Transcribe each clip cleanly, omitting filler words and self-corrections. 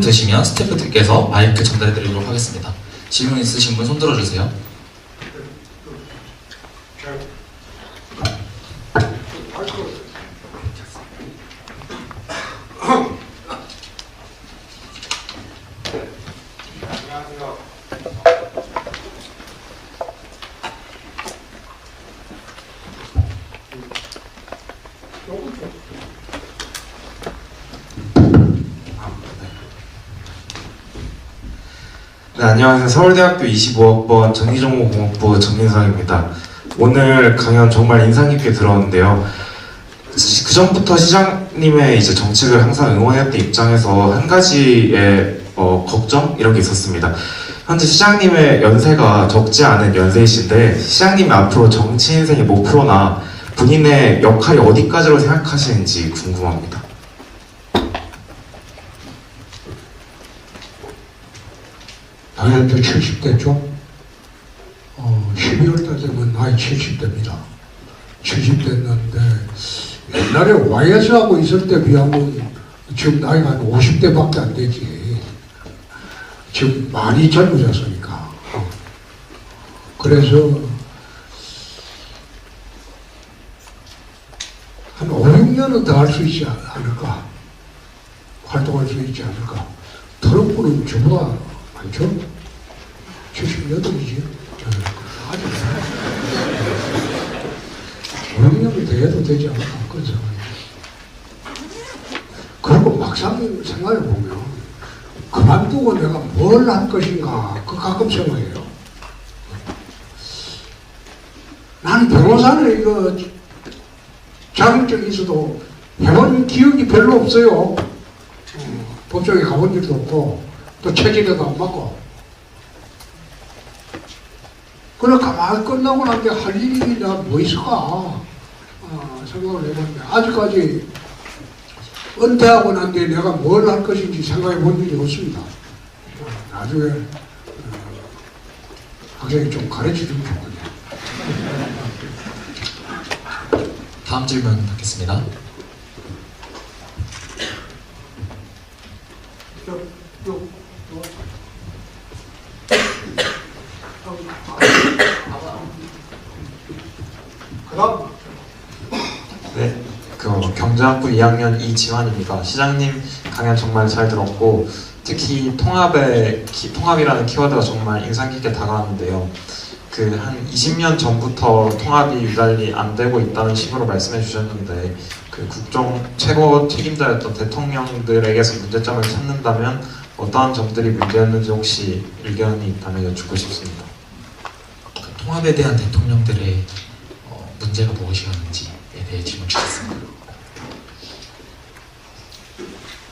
되시면 스태프들께서 마이크 전달해 드리도록 하겠습니다. 질문 있으신 분 손 들어주세요. 네, 안녕하세요. 서울대학교 25학번 전기정보공학부 정민상입니다. 오늘 강연 정말 인상 깊게 들었는데요. 그 전부터 시장님의 이제 정책을 항상 응원했던 입장에서 한 가지의 걱정 이런 게 있었습니다. 현재 시장님의 연세가 적지 않은 연세이신데 시장님이 앞으로 정치 인생의 목표나 본인의 역할이 어디까지로 생각하시는지 궁금합니다. 당연히 70대죠. 12월달 되면 나이 70대입니다. 70대였는데 옛날에 YS 하고 있을 때 비하면 지금 나이가 한 50대밖에 안 되지. 지금 많이 젊어졌으니까. 그래서 한 5, 6년은 더 할 수 있지 않을까. 활동할 수 있지 않을까. 트럼프는 저보다 많죠? 78이지. 아주 5년이 돼도 되지 않을까 그런 생각이. 그리고 막상 생각해보면 그만두고 내가 뭘 할 것인가 그 가끔 생각해요. 나는 변호사는 이거 자격증이 있어도 해본 기억이 별로 없어요. 법정에 가본 적도 없고 또 체질에도 안 맞고. 그래 가만히 끝나고 나는데 할 일이 뭐 있을까 생각을 해봤는데 아직까지 은퇴하고 난 뒤에 내가 뭘 할 것인지 생각해 본 일이 없습니다. 나중에 학생이 좀 가르쳐주면 좋겠네요. 다음 질문 받겠습니다. 네, 경제학부 2학년 이지환입니다. 시장님 강연 정말 잘 들었고 특히 통합이라는 키워드가 정말 인상 깊게 다가왔는데요. 한 20년 전부터 통합이 유달리 안 되고 있다는 식으로 말씀해 주셨는데 국정 최고 책임자였던 대통령들에게서 문제점을 찾는다면 어떠한 점들이 문제였는지 혹시 의견이 있다면 여쭙고 싶습니다. 통합에 대한 대통령들의 문제가 무엇이었는지에 대해 질문 주셨습니다.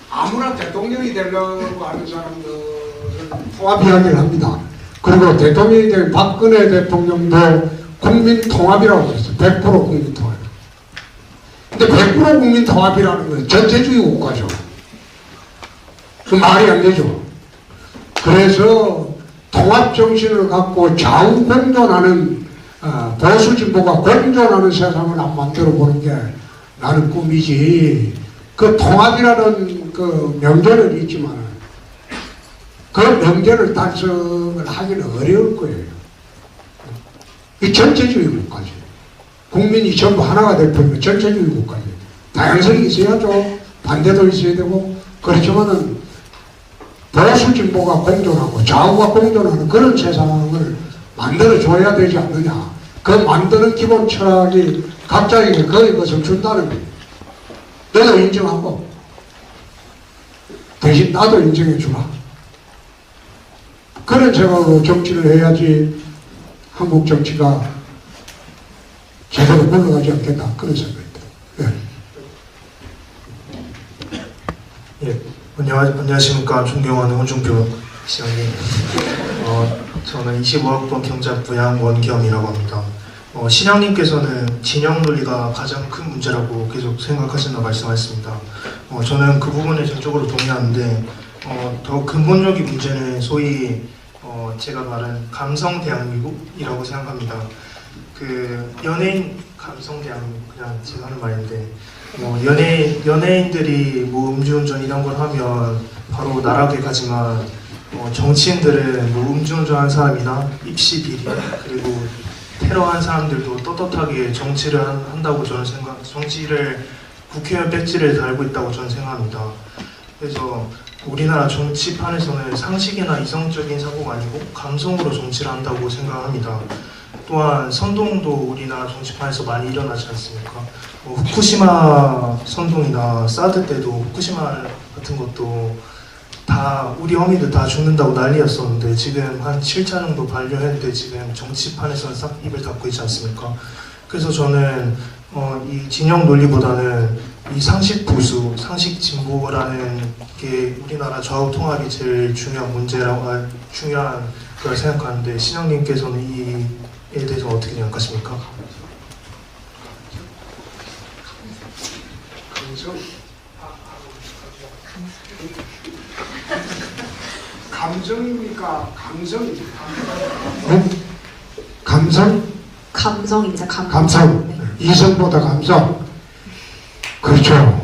아무나 대통령이 되려고 하는 사람들은 통합 이야기를 합니다. 그리고 대통령이 된 박근혜 대통령도 국민 통합이라고 했어요. 100% 국민 통합. 근데 100% 국민 통합이라는 건 전체주의 국가죠. 그 말이 안 되죠. 그래서 통합 정신을 갖고 좌우 공존하는 보수 진보가 공존하는 세상을 안 만들어 보는 게 나는 꿈이지. 그 통합이라는 그 명제는 있지만 그 명제를 달성을 하기는 어려울 거예요. 이 전체주의 국가지. 국민이 전부 하나가 될 뿐이고 전체주의 국가지. 다양성이 있어야죠. 반대도 있어야 되고. 그렇지만은 보수 진보가 공존하고 좌우가 공존하는 그런 세상을 만들어줘야 되지 않느냐. 그 만드는 기본 철학이 각자에게 그의 것을 준다는 거예요. 너도 인정하고 대신 나도 인정해 주라. 그런 생각으로 정치를 해야지 한국 정치가 제대로 굴러가지 않겠다. 그런 생각입니다. 예, 안녕하십니까. 존경하는 홍준표 시장님. 저는 25학번 경제학부 양원겸이라고 합니다. 시장님께서는 진영 논리가 가장 큰 문제라고 계속 생각하신다 말씀하셨습니다. 저는 그 부분에 전적으로 동의하는데 더 근본적인 문제는 소위 제가 말한 감성 대한민국이라고 생각합니다. 그 연예인 감성량 그냥 제가 하는 말인데 뭐 연예인들이 뭐 음주운전 이런 걸 하면 바로 나락에 가지만 정치인들은 뭐 음주운전한 사람이나 입시 비리 그리고 테러한 사람들도 떳떳하게 정치를 한다고 저는 정치를 국회의원 배지를 달고 있다고 저는 생각합니다. 그래서 우리나라 정치판에서는 상식이나 이성적인 사고가 아니고 감성으로 정치를 한다고 생각합니다. 또한 선동도 우리나라 정치판에서 많이 일어나지 않습니까? 후쿠시마 선동이나 사드 때도 후쿠시마 같은 것도 다 우리 어민들 다 죽는다고 난리였었는데 지금 한 7차 정도 반려했는데 지금 정치판에서는 싹 입을 닫고 있지 않습니까? 그래서 저는 이 진영 논리보다는 이 상식 보수, 상식 진보라는 게 우리나라 좌우 통합이 제일 중요한 중요한 걸 생각하는데 신영님께서는 이에 대해서 어떻게 생각하십니까? 감정입니까? 감성입니까? 감성? 감성입니다. 감성. 네. 이성보다 감성. 그렇죠.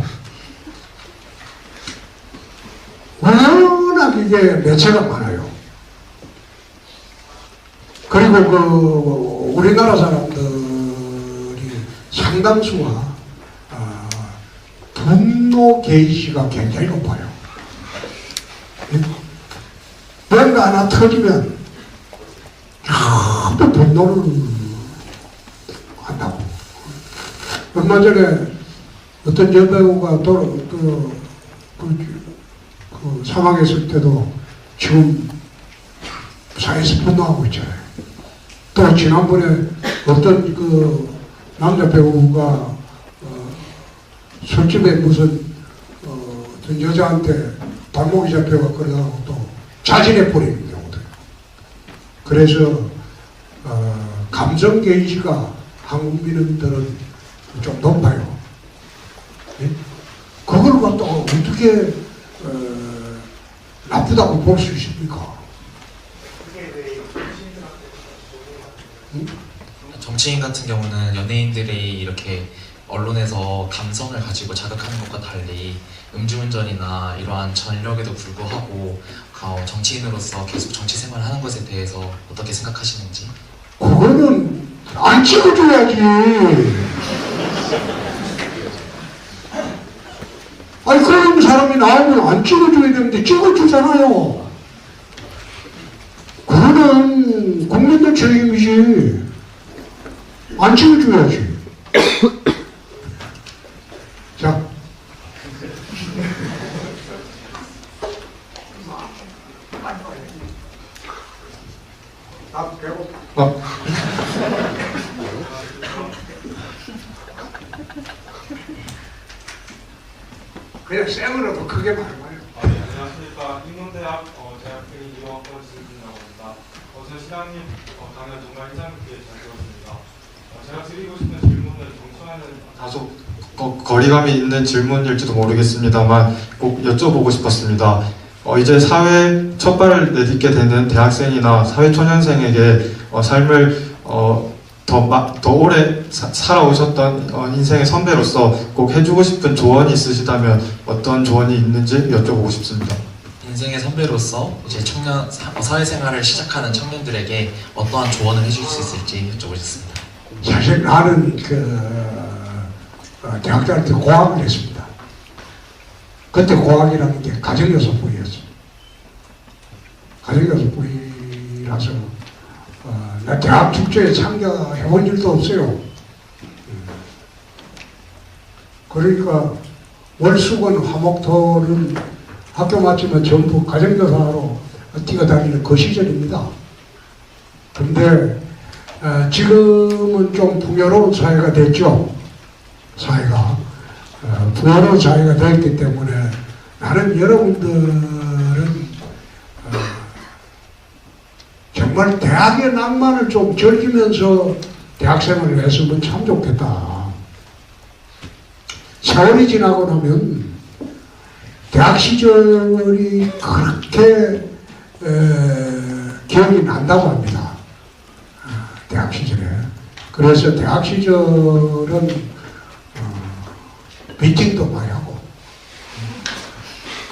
워낙 이게 매체가 많아요. 그리고 우리나라 사람들이 상당수가 분노 게이지가 굉장히 높아요. 뭔가 하나 터지면 전부 분노를 한다고. 얼마 전에 어떤 여배우가 사망했을 때도 지금 사회에서 분노하고 있잖아요. 또 지난번에 어떤 남자 배우가 술집에 무슨 어떤 여자한테 발목이 잡혀가 그러다가 또 자진해버리는 경우도. 그래서 감정 게이지가 한국민들은 좀 높아요. 예? 그걸 갖다가 어떻게 나쁘다고 볼 수 있습니까? 정치인 같은 경우는 연예인들이 이렇게 언론에서 감성을 가지고 자극하는 것과 달리 음주운전이나 이러한 전력에도 불구하고 정치인으로서 계속 정치 생활을 하는 것에 대해서 어떻게 생각하시는지? 그거는 안 찍어줘야지. 아니 그런 사람이 나오면 안 찍어줘야 되는데 찍어주잖아요. 그거는 국민들 책임이지. 안 찍어줘야지. 자. 나 배고파. 그냥 쌩으로도 크게 말해봐요. 안녕하십니까. 인문대학 재학생인 2학번 신진이라고 합니다. 저 시장님 강연 정말 인상 깊게 잘 들었습니다. 제가 드리고 싶은 질문은 정치와는 다소 거리감이 있는 질문일지도 모르겠습니다만 꼭 여쭤보고 싶었습니다. 이제 사회 첫 발을 내딛게 되는 대학생이나 사회초년생에게 삶을 더 오래 살아오셨던 인생의 선배로서 꼭 해주고 싶은 조언이 있으시다면 어떤 조언이 있는지 여쭤보고 싶습니다. 인생의 선배로서 이제 사회생활을 시작하는 청년들에게 어떠한 조언을 해줄 수 있을지 여쭤보겠습니다. 사실 나는 대학교 때 고학을 했습니다. 그때 고학이라는 게 가정여섯부였어. 가정여섯부라서 나 대학 축제에 참가해본 일도 없어요. 그러니까 월수건 화목토를 학교 마치면 전부 가정교사로 뛰어다니는 그 시절입니다. 근데 지금은 좀 풍요로운 사회가 됐죠. 사회가 풍요로운 사회가 됐기 때문에 나는 여러분들은 정말 대학의 낭만을 좀 즐기면서 대학생활을 했으면 참 좋겠다. 세월이 지나고 나면 대학 시절이 그렇게 기억이 난다고 합니다. 대학 시절에. 그래서 대학 시절은 미팅도 많이 하고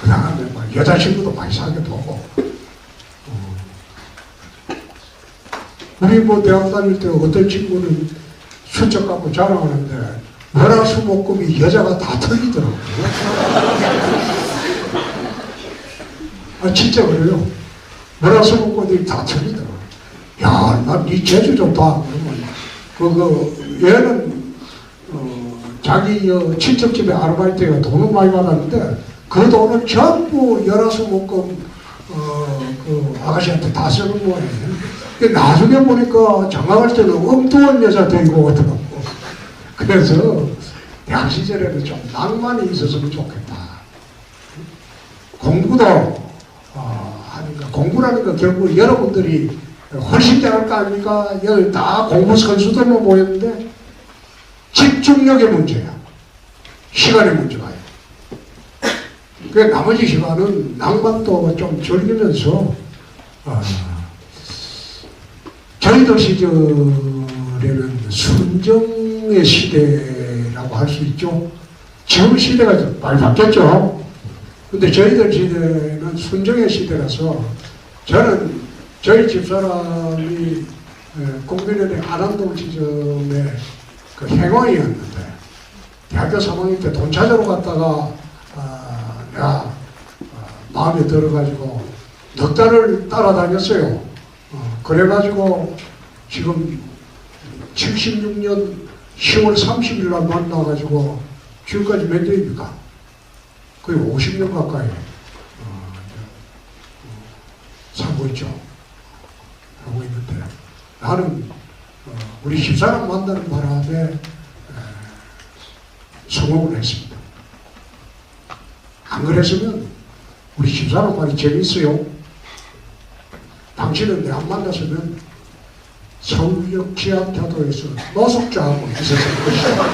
그 다음에 뭐 여자친구도 많이 사귀어도 오고 우리 뭐 대학 다닐 때 어떤 친구는 수첩 갖고 자랑하는데 월화수목금이 여자가 다 틀리더라고요. 아 진짜 그래요. 월화수목금이 다 틀리더라고요. 야, 난네 재주 좋다. 그러면 얘는 자기 친척집에 아르바이트가 돈을 많이 받았는데 그 돈을 전부 월화수목금 그 아가씨한테 다 쓰는 거예요. 나중에 보니까 장가갈 때는 엉뚱한 여자 데리고 오더라고. 그래서 대학 시절에는 좀 낭만이 있었으면 좋겠다. 공부도 하니까 공부라는 거 결국 여러분들이 훨씬 잘할 거 아닙니까? 여기 다 공부 선수들만 모였는데 집중력의 문제야. 시간의 문제가. 그 나머지 시간은 낭만도 좀 즐기면서 저희들 시절에는 순정의 시대라고 할 수 있죠. 지금 시대가 많이 바뀌었죠. 근데 저희들 시대는 순정의 시대라서 저는 저희 집사람이 국민연대 안암동 지점의 그 행원이었는데 대학교 3학년 때 돈 찾으러 갔다가 내가 마음에 들어가지고 넉 달을 따라다녔어요. 그래가지고 지금 76년 10월 30일 날 만나가지고 지금까지 몇 년입니까? 거의 50년 가까이 살고 있죠. 하고 있는데 나는 우리 집사람 만나는 바람에 성공을 했습니다. 안 그랬으면 우리 집사람 말이 재밌어요. 당신은 내 안 만났으면 서울역 지하차도에서 노숙자하고 있었을 것이다.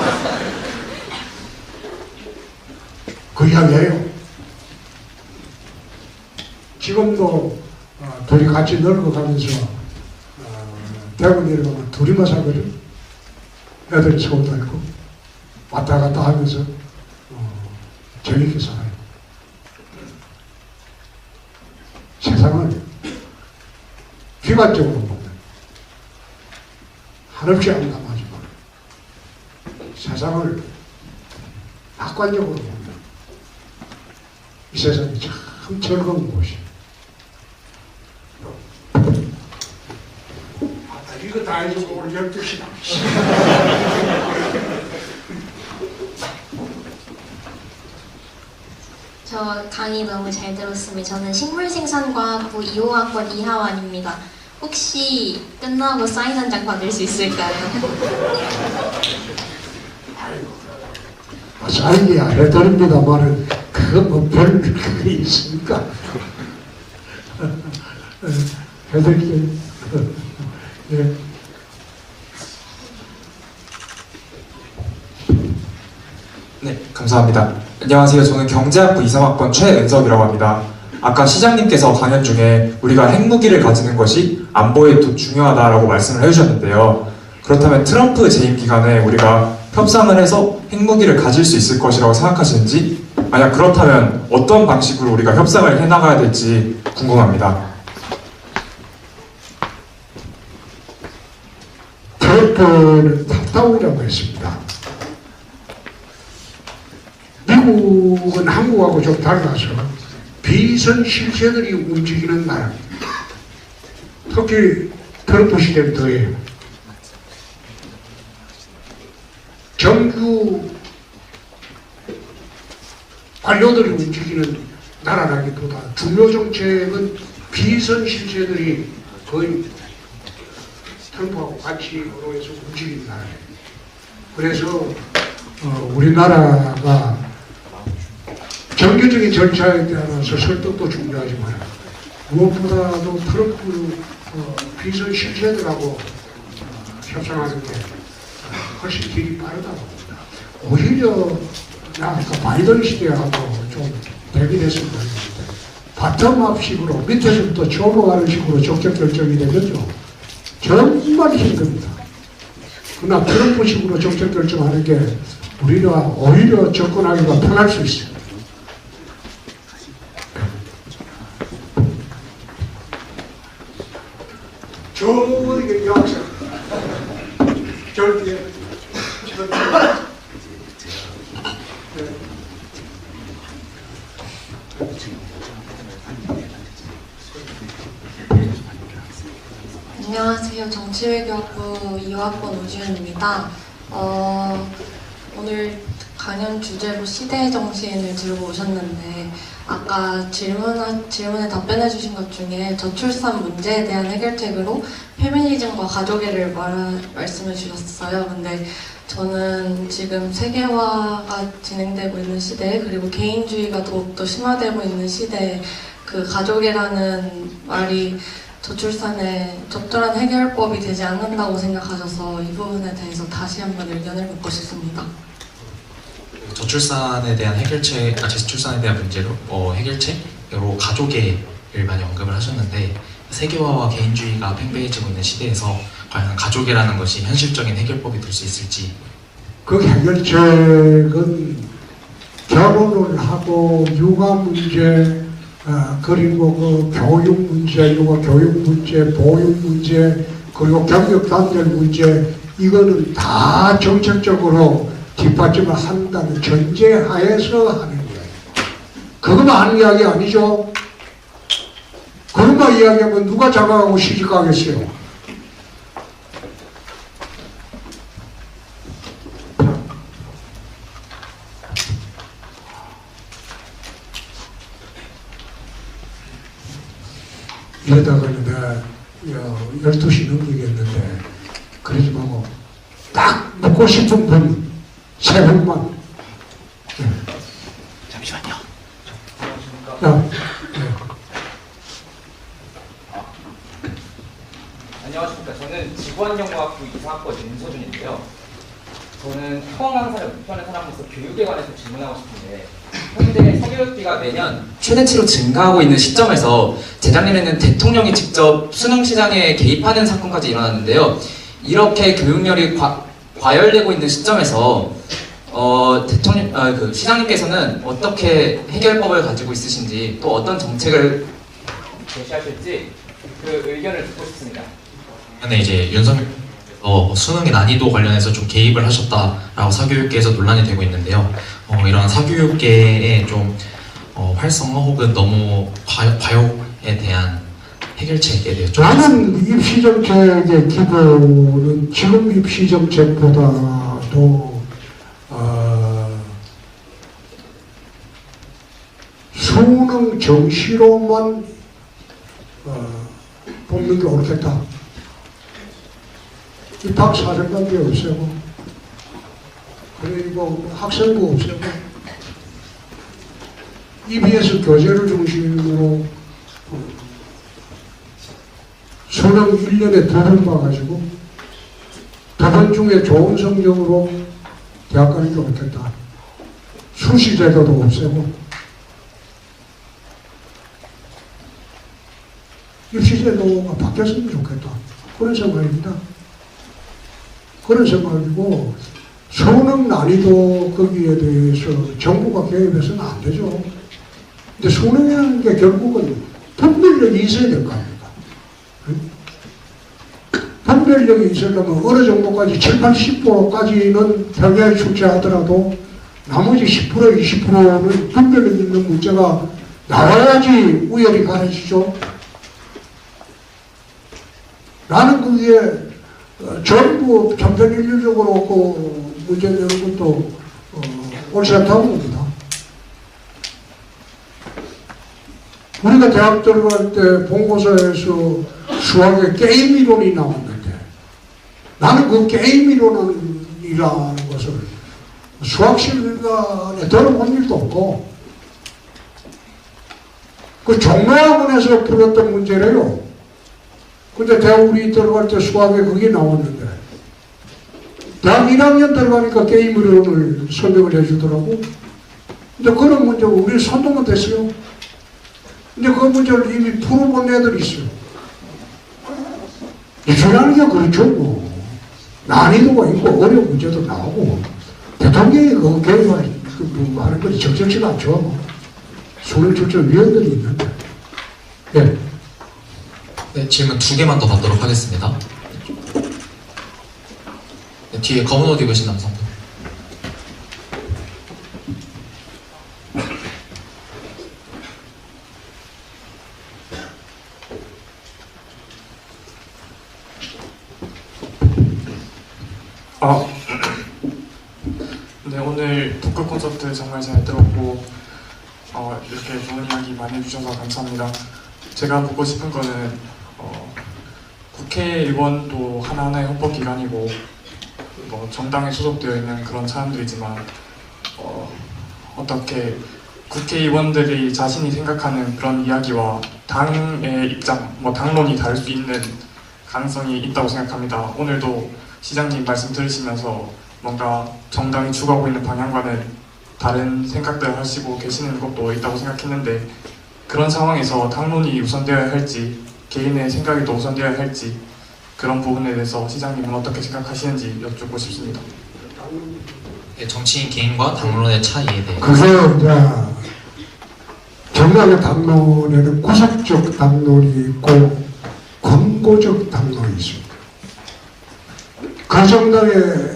그 이야기예요. 지금도 둘이 같이 늙어가면서 대구 내려가면 둘이만 살거든. 애들이 서울 다니고 왔다 갔다 하면서 재밌게 살아요. 세상을 객관적으로 보면 한없이 암담하지만 세상을 낙관적으로 보면 이 세상이 참 즐거운 곳이에요. 이거 다 해주고 오늘 12시다. 저 강의 너무 잘 들었습니다. 저는 식물생산과학부 2호학번 이하완입니다. 혹시 끝나고 사인 한 장 받을 수 있을까요? 사인이 안 해드립니다만은 그거 뭐 별 그게 있습니까? 해드릴게요. 예. 네, 감사합니다. 안녕하세요. 저는 경제학부 23학번 최은석이라고 합니다. 아까 시장님께서 강연 중에 우리가 핵무기를 가지는 것이 안보에 또 중요하다라고 말씀을 해주셨는데요. 그렇다면 트럼프 재임 기간에 우리가 협상을 해서 핵무기를 가질 수 있을 것이라고 생각하시는지, 만약 그렇다면 어떤 방식으로 우리가 협상을 해나가야 될지 궁금합니다. 트럼프는 탑다운이라고 했습니다. 미국은 한국하고 좀 달라서 비선 실세들이 움직이는 나라입니다. 특히 트럼프 시대는 더해요. 정규 관료들이 움직이는 나라라기보다 중요 정책은 비선 실세들이 거의 트럼프하고 같이 의논해서 움직이는 나라예요. 그래서 우리나라가 정규적인 절차에 따라서 설득도 중요하지만 무엇보다도 트럼프 비선 실세들하고 협상하는 게 훨씬 길이 빠르다고 봅니다. 오히려 아까 바이든 시대하고 좀 대비됐으면 하는데 바텀업식으로 밑에서부터 초보하는 식으로 적격 결정이 되겠죠. 정말 힘듭니다. 그러나 트럼프식으로 정책 결정하는 게 우리가 오히려 접근하기가 편할 수 있어요. 저기 여학생 저 뒤에 안녕하세요. 정치외교학부 2학번 오지윤입니다. 오늘 강연 주제로 시대의 정신을 들고 오셨는데 아까 질문에 답변해 주신 것 중에 저출산 문제에 대한 해결책으로 페미니즘과 가족애를 말씀해 주셨어요. 근데 저는 지금 세계화가 진행되고 있는 시대, 그리고 개인주의가 더욱더 심화되고 있는 시대에 그 가족애라는 말이 저출산에 적절한 해결법이 되지 않는다고 생각하셔서 이 부분에 대해서 다시 한번 의견을 묻고 싶습니다. 저출산에 대한 저출산에 대한 문제로 해결책으로 가족애를 많이 언급을 하셨는데 세계화와 개인주의가 팽배해지고 있는 시대에서 과연 가족애라는 것이 현실적인 해결법이 될 수 있을지. 그 해결책은 결혼을 하고 육아 문제 그리고 그 교육 문제, 육아 교육 문제, 보육 문제, 그리고 경력 단절 문제 이거는 다 정책적으로 뒷받침을 한다는 전제하에서 하는 거예요. 그것만 하는 이야기 아니죠. 그것만 이야기하면 누가 자각하고 시집가겠어요. 이러다가 내가 12시 넘기겠는데 그러지 말고 딱 묻고 싶은 분 세 분만. 잠시만요. 자, 안녕하십니까. 저는 지구환경과학부 이사학번 윤서준인데요. 저는 포항항사를 목표하는 사람으로서 교육에 관해서 질문하고 싶은데 현재 사교육비가 매년 최대치로 증가하고 있는 시점에서 재작년에는 대통령이 직접 수능 시장에 개입하는 사건까지 일어났는데요. 이렇게 교육열이 과열되고 있는 시점에서 시장님께서는 어떻게 해결법을 가지고 있으신지 또 어떤 정책을 제시하실지 그 의견을 듣고 싶습니다. 근데 이제 윤석열 수능의 난이도 관련해서 좀 개입을 하셨다라고 사교육계에서 논란이 되고 있는데요. 이런 사교육계의 좀 활성화 혹은 너무 과욕에 대한 해결책에 대해 좀 나는 입시정책의 기본은 지금 입시정책보다도 수능 정시로만 뽑는 게 옳겠다. 입학 사정관계 없애고 그리고 학생부 없애고 EBS 교재를 중심으로 수능 1년에 2번 봐가지고 2번 중에 좋은 성적으로 대학 가는 게 옳겠다. 수시제도도 없애고 입시제도가 바뀌었으면 좋겠다. 그런 생각입니다. 그런 생각이고 수능 난이도 거기에 대해서 정부가 개입해서는 안 되죠. 근데 수능이라는 게 결국은 분별력이 있어야 될 거 아닙니까? 분별력이 있으려면 어느 정도까지 7, 80%까지는 평야에 출제하더라도 나머지 10%, 20%는 분별력 있는 문제가 나와야지 우열이 가려지죠. 나는 그게 전부 전편일률적으로 그 문제 내는 것도 옳지 않다고 봅니다. 우리가 대학 들어갈 때 본고사에서 수학의 게임 이론이 나왔는데 나는 그 게임 이론이라는 것을 수학 시간에 들어본 일도 없고 그 종로학원에서 풀었던 문제래요. 근데 대학 우리 들어갈 때 수학에 그게 나왔는데 대학 1학년 들어가니까 게임 이론을 설명을 해주더라고. 근데 그런 문제가 우리 손도면 됐어요. 근데 그 문제를 이미 풀어본 애들이 있어요. 이주라는 게 그렇죠 뭐. 난이도가 있고 어려운 문제도 나오고 대통령이 그 개입을 하는 것이 적절치가 않죠. 수능출제위원들이 있는데. 예. 네, 질문 2개만 더 받도록 하겠습니다. 네, 뒤에 검은 옷 입으신 남성분. 네, 오늘 토크 콘서트 정말 잘 들었고 이렇게 좋은 이야기 많이 해주셔서 감사합니다. 제가 묻고 싶은 거는 국회의원도 하나하나의 헌법기관이고 뭐 정당에 소속되어 있는 그런 사람들이지만 어떻게 국회의원들이 자신이 생각하는 그런 이야기와 당의 입장, 뭐 당론이 다를 수 있는 가능성이 있다고 생각합니다. 오늘도 시장님 말씀 들으시면서 뭔가 정당이 추구하고 있는 방향과는 다른 생각들을 하시고 계시는 것도 있다고 생각했는데 그런 상황에서 당론이 우선되어야 할지 개인의 생각이 더 우선되어야 할지 그런 부분에 대해서 시장님은 어떻게 생각하시는지 여쭙고 싶습니다. 네, 정치인 개인과 당론의 차이에 대해. 그게 이제 정당의 당론에는 구속적 당론이 있고 권고적 당론이 있습니다. 그 정당의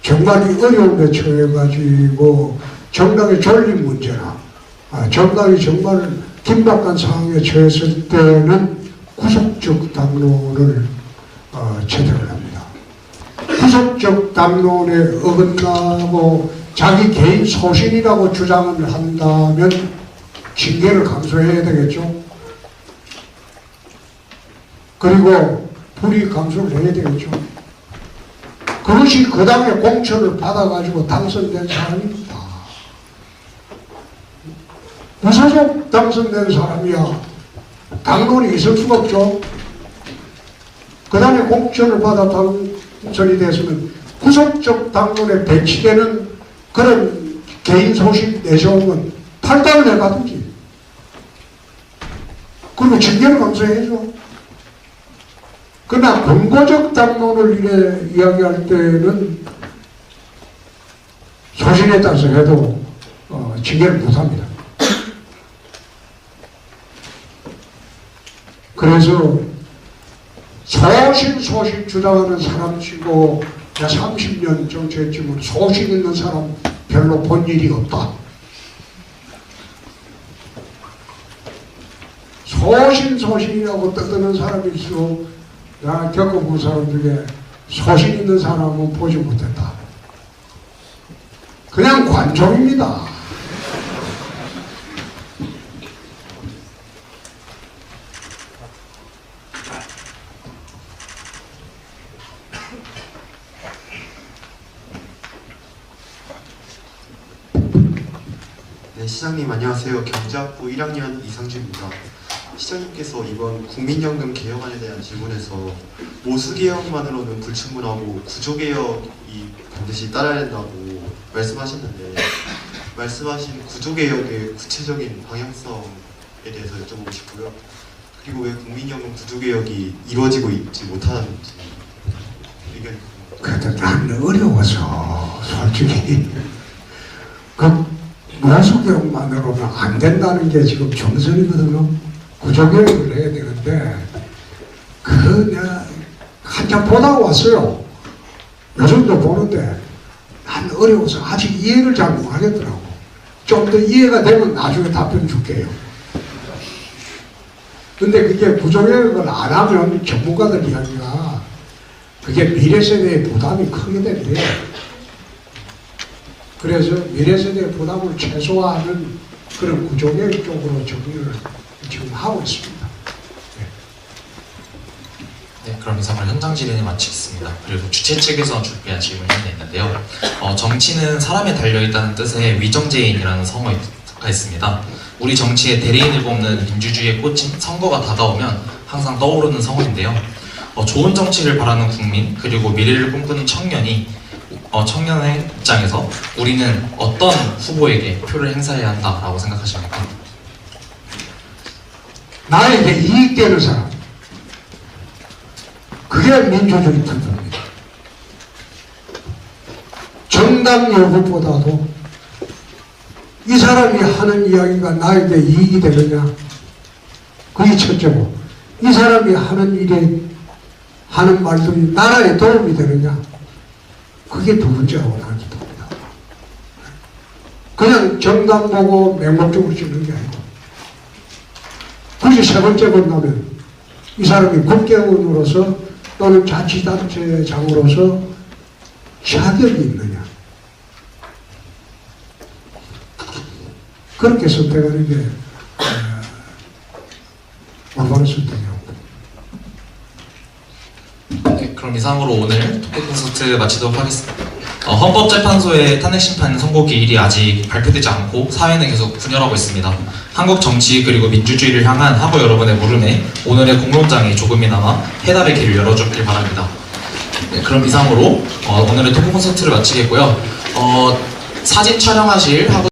정말 어려움에 처해가지고 정당의 존립 문제나 정당이 정말 긴박한 상황에 처했을 때는 구속적 당론을 채택을 합니다. 구속적 당론에 어긋나고 자기 개인 소신이라고 주장을 한다면 징계를 감수해야 되겠죠. 그리고 불이익 감수를 해야 되겠죠. 그것이 그 당의 공천을 받아가지고 당선된 사람입니다. 무소속 당선된 사람이야 당론이 있을 수가 없죠. 그 당의 공천을 받아 당선이 됐으면 구속적 당론에 배치되는 그런 개인 소신 내세우면 탈당을 해가든지 그리고 징계를 감수해야죠. 그러나 권고적 당론을 이래 이야기할 때는 소신에 따라서 해도 징계를 못합니다. 그래서 소신 주장하는 사람치고 30년 정치했지만 소신 있는 사람 별로 본 일이 없다. 소신이라고 떠드는 사람일수록 내가 겪어본 사람 중에 소신 있는 사람은 보지 못했다. 그냥 관종입니다. 네, 시장님 안녕하세요. 경제학부 1학년 이상주입니다. 시장님께서 이번 국민연금 개혁안에 대한 질문에서 모수개혁만으로는 불충분하고 구조개혁이 반드시 따라야 된다고 말씀하셨는데 말씀하신 구조개혁의 구체적인 방향성에 대해서 여쭤보고 싶고요. 그리고 왜 국민연금 구조개혁이 이루어지고 있지 못하는지 의견이 그래도 나는 어려워서 솔직히 그 모수개혁만으로는 안 된다는 게 지금 정설이거든요. 구조개혁을 해야 되는데 내가 한참 보다 왔어요. 요즘도 보는데 난 어려워서 아직 이해를 잘 못하겠더라고. 좀 더 이해가 되면 나중에 답변 줄게요. 근데 그게 구조개혁을 안 하면 전문가들 이야기가 그게 미래 세대의 부담이 크게 된대요. 그래서 미래 세대의 부담을 최소화하는 그런 구조개혁 쪽으로 정리를 지금 하고 있습니다. 네, 그럼 이상으로 현장 질의는 마치겠습니다. 그리고 주최 측에서 준비한 질문이 하나 있는데요. 정치는 사람에 달려있다는 뜻의 위정제인이라는 성어가 있습니다. 우리 정치의 대리인을 뽑는 민주주의의 꽃인 선거가 다가오면 항상 떠오르는 성어인데요. 좋은 정치를 바라는 국민 그리고 미래를 꿈꾸는 청년의 입장에서 우리는 어떤 후보에게 표를 행사해야 한다라고 생각하십니까? 나에게 이익되는 사람. 그게 그게 민주주의 태도입니다. 정당 여부보다도 이 사람이 하는 이야기가 나에게 이익이 되느냐, 그게 첫째고, 이 사람이 하는 일에 하는 말들이 나라에 도움이 되느냐, 그게 두 번째라고 나는 봅니다. 그냥 정당 보고 맹목적으로 찍는 게 아니고, 굳이 세 번째 본다면 이 사람이 국회의원으로서 또는 자치단체장으로서 자격이 있느냐, 그렇게 선택하는 게 올바른 선택이라고. 네, 그럼 이상으로 오늘 토크 콘서트 마치도록 하겠습니다. 헌법재판소의 탄핵심판 선고기일이 아직 발표되지 않고 사회는 계속 분열하고 있습니다. 한국 정치 그리고 민주주의를 향한 학우 여러분의 물음에 오늘의 공론장이 조금이나마 해답의 길을 열어줬길 바랍니다. 네, 그럼 이상으로 오늘의 토크 콘서트를 마치겠고요. 사진 촬영하실 학우